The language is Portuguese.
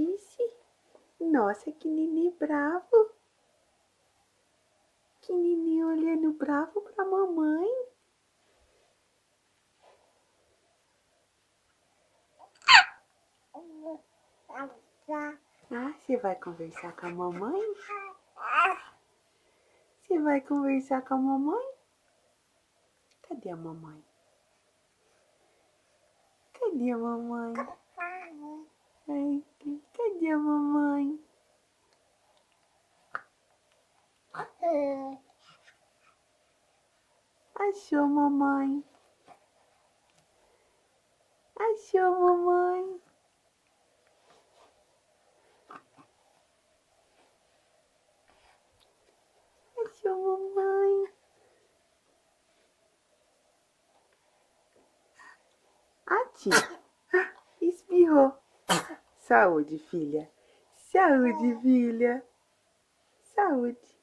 Ixi, nossa, que neném bravo. Que neném olhando bravo pra mamãe. Ah, você vai conversar com a mamãe? Você vai conversar com a mamãe? Cadê a mamãe? Cadê a mamãe? Ai, cadê a mamãe? Achou mamãe? Achou mamãe? Achou mamãe? Ati, espirrou. Saúde, filha. Saúde, filha. Saúde.